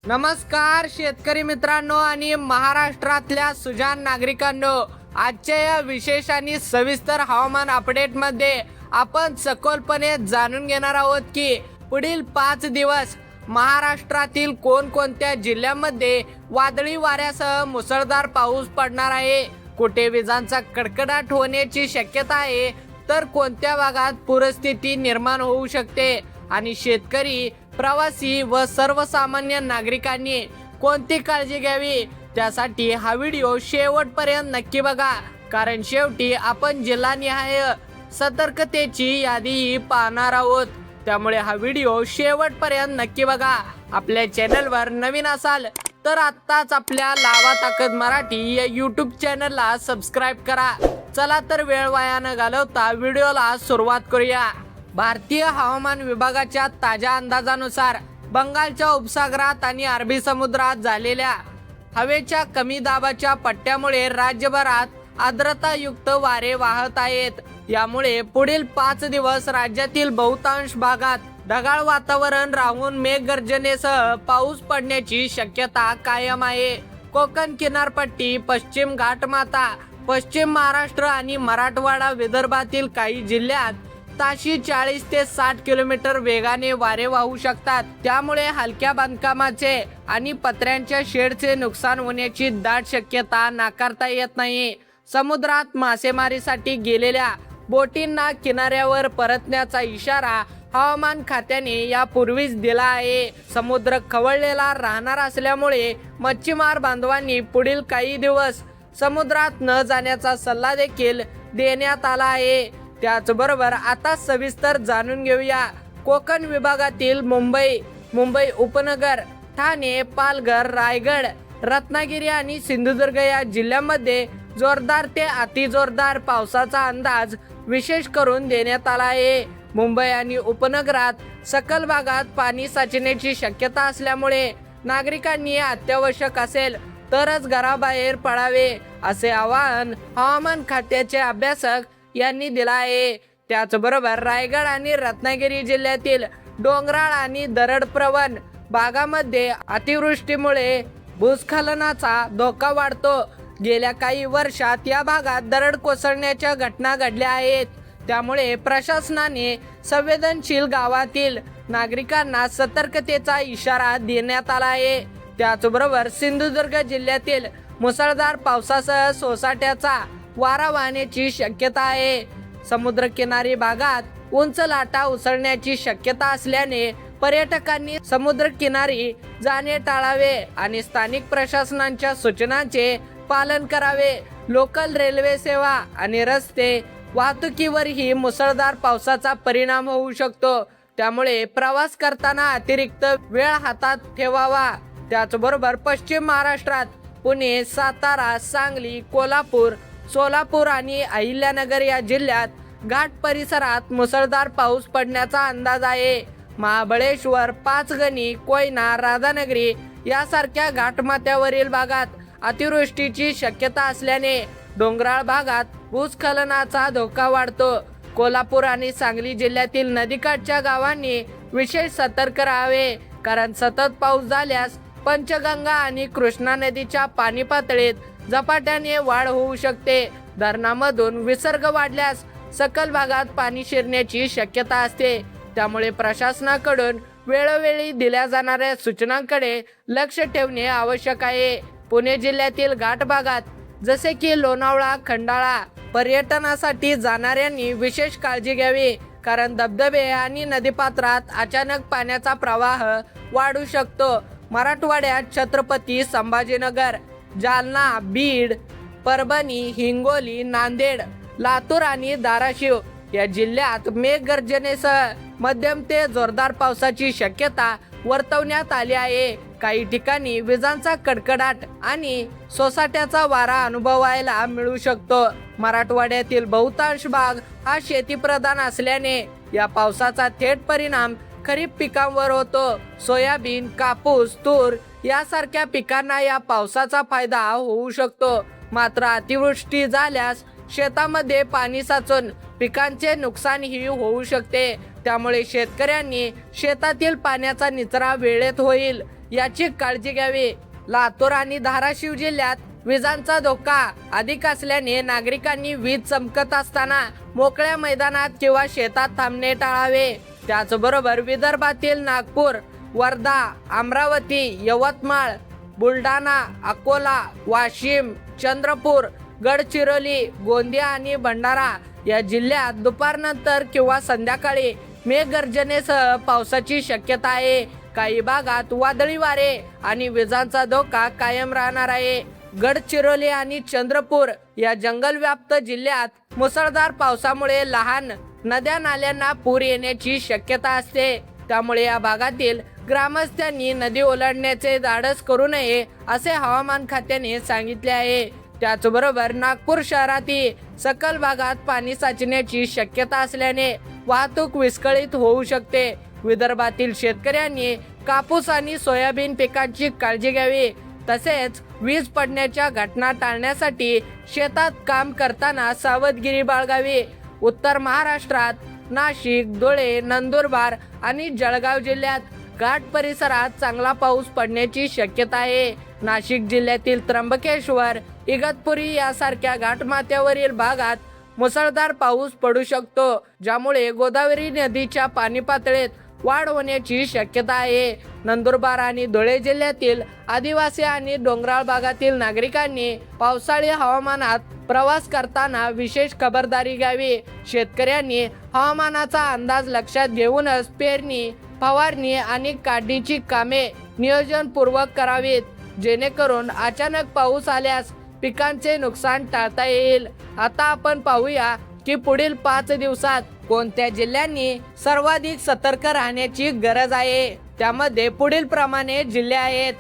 नमस्कार शेतकरी मित्रांनो आणि महाराष्ट्रातल्या सुजाण नागरिकांनो, आजच्या या विशेष आणि सविस्तर हवामान अपडेट मध्ये आपण सखोलपणे जाणून घेणार आहोत की पुढील 5 दिवस महाराष्ट्रातील कोणकोणत्या जिल्ह्यांमध्ये वादळी वाऱ्यासह मुसळधार पाऊस पडणार आहे, कुठे विजांचा कडकडाट होण्याची शक्यता आहे, तर कोणत्या भागात पूरस्थिती निर्माण होऊ शकते आणि शेतकरी, प्रवासी व सर्वसामान्य नागरिकांनी कोणती काळजी घ्यावी त्यासाठी हा व्हिडिओ शेवटपर्यंत नक्की बघा, कारण शेवटी आपण जिल्हानिहाय सतर्कतेची यादीही पाहणार आहोत. त्यामुळे हा व्हिडिओ शेवटपर्यंत नक्की बघा. आपल्या चॅनलवर नवीन असाल तर आत्ताच आपल्या लावा ताकद मराठी या यूट्यूब चॅनलला सबस्क्राईब करा. चला तर वेळ वाया न घालवता व्हिडिओला सुरुवात करूया. भारतीय हवामान विभागाच्या ताज्या अंदाजानुसार बंगालच्या उपसागरात आणि अरबी समुद्रात झालेल्या हवेच्या कमी दाबाच्या पट्ट्यामुळे राज्यभरात आर्द्रतायुक्त वारे वाहत आहेत. यामुळे पुढील 5 दिवस राज्यातील बहुतांश भागात ढगाळ वातावरण राहून मेघगर्जनेसह पाऊस पडण्याची शक्यता कायम आहे. कोकण किनारपट्टी, पश्चिम घाटमाता, पश्चिम महाराष्ट्र आणि मराठवाडा, विदर्भातील काही जिल्ह्यात ताशी 40 ते 60 किलोमीटर वेगाने वारे वाहू शकतात. त्यामुळे हलक्या बांधकामाचे आणि पत्र्यांच्या शेडचे नुकसान होण्याची दाट शक्यता नाकारता येत नाही. समुद्रात मासेमारीसाठी गेलेल्या बोटींना किनाऱ्यावर परतण्याचा इशारा हवामान खात्याने यापूर्वीच दिला आहे. समुद्र खवळलेला राहणार असल्यामुळे मच्छीमार बांधवांनी पुढील काही दिवस समुद्रात न जाण्याचा सल्ला देखील देण्यात आला आहे. त्याचबरोबर आता सविस्तर जाणून घेऊया कोकण विभागातील मुंबई उपनगर, ठाणे, पालघर, रायगड, रत्नागिरी आणि सिंधुदुर्ग या जिल्ह्यांमध्ये जोरदार ते अतिजोरदार पावसाचा अंदाज विशेष करून देण्यात आला आहे. मुंबई आणि उपनगरात सखल भागात पाणी साचण्याची शक्यता असल्यामुळे नागरिकांनी अत्यावश्यक असेल तरच घराबाहेर पडावे असे आवाहन हवामान खात्याचे अभ्यासक यांनी दिला आहे. त्याचबरोबर रायगड आणि रत्नागिरी जिल्ह्यातील डोंगराळ आणि दरडप्रवण भागामध्ये अतिवृष्टीमुळे भूस्खलनाचा धोका वाढतो. गेल्या काही वर्षात या भागात दरड कोसळण्याच्या घटना घडल्या आहेत. त्यामुळे प्रशासनाने संवेदनशील गावातील नागरिकांना सतर्कतेचा इशारा देण्यात आला आहे. त्याचबरोबर सिंधुदुर्ग जिल्ह्यातील मुसळधार पावसासह सोसाट्याचा वारा वाहण्याची शक्यता आहे. समुद्रकिनारी भागात उंच लाटा उसळण्याची शक्यता असल्याने पर्यटकांनी समुद्रकिनारी जाणे टाळावे आणि स्थानिक प्रशासनाच्या सूचनांचे पालन करावे. लोकल रेल्वे सेवा आणि रस्ते वाहतुकीवरही मुसळधार पावसाचा परिणाम होऊ शकतो. त्यामुळे प्रवास करताना अतिरिक्त वेळ हातात ठेवावा. त्याचबरोबर पश्चिम महाराष्ट्रात पुणे, सातारा, सांगली, कोल्हापूर, सोलापूर आणि अहिल्यानगर या जिल्ह्यात घाट परिसरात मुसळधार पाऊस पडण्याचा अंदाज आहे. महाबळेश्वर, पाचगणी, कोयना, राधानगरी यासारख्या घाटमाथ्यावरील भागात अतिवृष्टीची शक्यता असल्याने डोंगराळ भागात भूस्खलनाचा धोका वाढतो. कोल्हापूर आणि सांगली जिल्ह्यातील नदीकाठच्या गावांनी विशेष सतर्क राहावे, कारण सतत पाऊस झाल्यास पंचगंगा आणि कृष्णा नदीच्या पाणी पातळीत झपाट्याने वाढ होऊ शकते. धरणामधून विसर्ग वाढल्यास सखल भागात पाणी शिरण्याची शक्यता असते. त्यामुळे प्रशासनाकडून वेळोवेळी दिल्या जाणाऱ्या सूचनांकडे लक्ष ठेवणे आवश्यक आहे. पुणे जिल्ह्यातील घाट भागात जसे की लोणावळा, खंडाळा पर्यटनासाठी जाणाऱ्यांनी विशेष काळजी घ्यावी, कारण धबधबे आणि नदीपात्रात अचानक पाण्याचा प्रवाह वाढू शकतो. मराठवाड्यात छत्रपती संभाजीनगर, जालना, बीड, परभणी, हिंगोली, नांदेड, लातूर आणि धाराशिव या जिल्ह्यात मेघगर्जनेसह मध्यम ते जोरदार पावसाची शक्यता वर्तवण्यात आली आहे. काही ठिकाणी विजांचा कडकडाट आणि सोसाट्याचा वारा अनुभवायला मिळू शकतो. मराठवाड्यातील बहुतांश भाग हा शेतीप्रधान असल्याने या पावसाचा थेट परिणाम खरीप पिकांवर होतो. सोयाबीन, कापूस, तूर यासारख्या पिकांना या पावसाचा फायदा होऊ शकतो. मात्र अतिवृष्टी झाल्यास शेतामध्ये पाणी साचून पिकांचे नुकसानही होऊ शकते. त्यामुळे शेतकऱ्यांनी शेतातील पाण्याचा निचरा वेळेत होईल याची काळजी घ्यावी. लातूर आणि धाराशिव जिल्ह्यात विजांचा धोका अधिक असल्याने नागरिकांनी वीज चमकत असताना मोकळ्या मैदानात किंवा शेतात थांबणे टाळावे. त्याचबरोबर विदर्भातील नागपूर, वर्धा, अमरावती, यवतमाळ, बुलढाणा, अकोला, वाशिम, चंद्रपूर, गडचिरोली, गोंदिया आणि भंडारा या जिल्ह्यात दुपारनंतर किंवा संध्याकाळी मेघगर्जनेसह पावसाची शक्यता आहे. काही भागात वादळी वारे आणि विजांचा धोका कायम राहणार आहे. गडचिरोली आणि चंद्रपूर या जंगलव्याप्त जिल्ह्यात मुसळधार पावसामुळे लहान नद्या नाल्यांना पूर येण्याची शक्यता असते. त्यामुळे या भागातील ग्रामस्थांनी नदी ओलांडण्याचे धाडस करू नये असे हवामान खात्याने सांगितले आहे. त्याचबरोबर नागपूर शहरातील सखल भागात पाणी साचण्याची शक्यता असल्याने वाहतूक विस्कळीत होऊ शकते. विदर्भातील शेतकऱ्यांनी कापूस आणि सोयाबीन पिकांची काळजी घ्यावी. तसेच वीज पडण्याच्या घटना टाळण्यासाठी शेतात काम करताना सावधगिरी बाळगावी. उत्तर महाराष्ट्रात नाशिक, धुळे, नंदुरबार आणि जळगाव जिल्ह्यात घाट परिसरात चांगला पाऊस पडण्याची शक्यता आहे. नाशिक जिल्ह्यातील त्र्यंबकेश्वर, इगतपुरी यासारख्या घाटमाथ्यावरील भागात मुसळधार पाऊस पडू शकतो, ज्यामुळे गोदावरी नदीच्या पाणी पातळीत वाढ होण्याची शक्यता आहे. नंदुरबार आणि धुळे जिल्ह्यातील आदिवासी आणि डोंगराळ भागातील नागरिकांनी पावसाळी हवामानात प्रवास करताना विशेष खबरदारी घ्यावी. शेतकऱ्यांनी हवामानाचा अंदाज लक्षात घेऊनच पेरणी, फवारणी आणि काढणीची कामे नियोजनपूर्वक करावीत, जेणेकरून अचानक पाऊस आल्यास पिकांचे नुकसान टाळता येईल. आता आपण पाहूया की पुढील 5 दिवसात कोणत्या जिल्ह्यांनी सर्वाधिक सतर्क राहण्याची गरज आहे. त्यामध्ये पुढील प्रमाणे जिल्हे आहेत: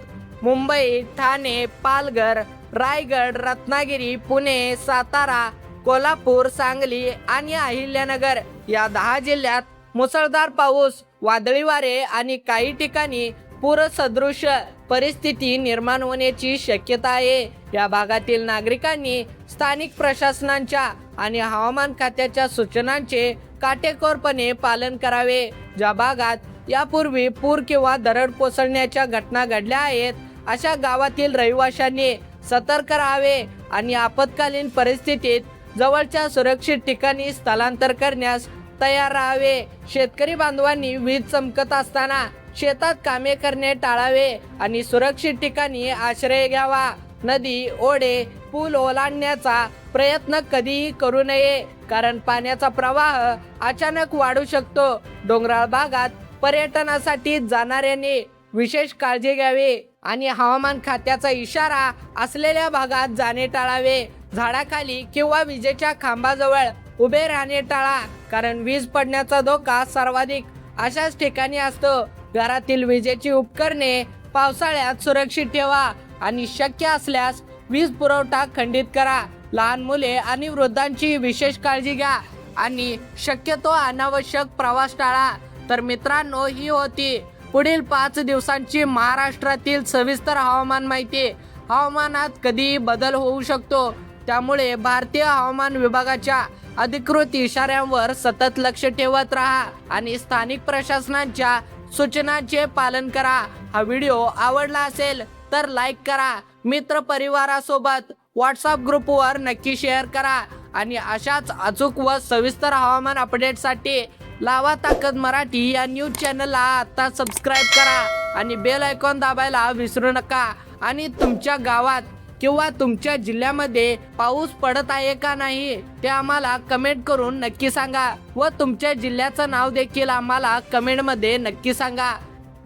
मुंबई, ठाणे, पालघर, रायगड, रत्नागिरी, पुणे, सातारा, कोल्हापूर, सांगली आणि अहिल्यानगर या 10 जिल्ह्यात मुसळधार पाऊस, वादळी वारे आणि काही ठिकाणी पूरसदृश परिस्थिती निर्माण होण्याची शक्यता आहे. या भागातील नागरिकांनी स्थानिक प्रशासनांच्या आणि हवामान खात्याच्या सूचनांचे काटेकोरपणे पालन करावे. ज्या भागात यापूर्वी पूर किंवा दरड कोसळण्याच्या घटना घडल्या आहेत, अशा गावातील रहिवाशांनी सतर्क राहावे आणि आपत्कालीन परिस्थितीत जवळच्या सुरक्षित ठिकाणी स्थलांतर करण्यास तयार राहावे. शेतकरी बांधवांनी वीज चमकत असताना शेतात कामे करणे टाळावे आणि सुरक्षित ठिकाणी आश्रय घ्यावा. नदी, ओढे, पूल ओलांडण्याचा प्रयत्न कधीही करू नये, कारण पाण्याचा प्रवाह अचानक वाढू शकतो. डोंगराळ भागात पर्यटनासाठी जाणाऱ्यांनी विशेष काळजी घ्यावी आणि हवामान खात्याचा इशारा असलेल्या भागात जाणे टाळावे. झाडाखाली किंवा विजेच्या खांबाजवळ उभे राहणे टाळा, कारण वीज पडण्याचा धोका सर्वाधिक अशाच ठिकाणी असतो. घरातील विजेची उपकरणे पावसाळ्यात सुरक्षित ठेवा आणि शक्य असल्यास वीज पुरवठा खंडित करा. लहान मुले आणि वृद्धांची विशेष काळजी घ्या आणि शक्यतो अनावश्यक प्रवास टाळा. तर मित्रांनो, ही होती पुढील 5 दिवसांची महाराष्ट्रातील सविस्तर हवामान माहिती. हवामानात कधीही बदल होऊ शकतो, त्यामुळे भारतीय हवामान विभागाच्या अधिकृत इशाऱ्यांवर सतत लक्ष ठेवत राहा आणि स्थानिक प्रशासनांच्या सूचनांचे पालन करा. हा व्हिडिओ आवडला असेल तर लाईक करा, मित्र परिवारासोबत व्हॉट्सअप ग्रुपवर नक्की शेअर करा आणि अशाच अचूक व सविस्तर हवामान अपडेटसाठी लावा ताकद मराठी या न्यूज चॅनलला आता सबस्क्राईब करा आणि बेल आयकॉन दाबायला विसरू नका. आणि तुमच्या गावात किंवा तुमच्या जिल्ह्यामध्ये पाऊस पडत आहे का नाही ते आम्हाला कमेंट करून नक्की सांगा व तुमच्या जिल्ह्याचं नाव देखील आम्हाला कमेंटमध्ये नक्की सांगा.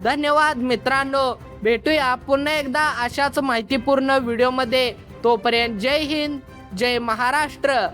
धन्यवाद मित्रांनो, भेटूया पुन्हा एकदा अशाच माहितीपूर्ण व्हिडिओमध्ये. तोपर्यंत जय हिंद, जय महाराष्ट्र.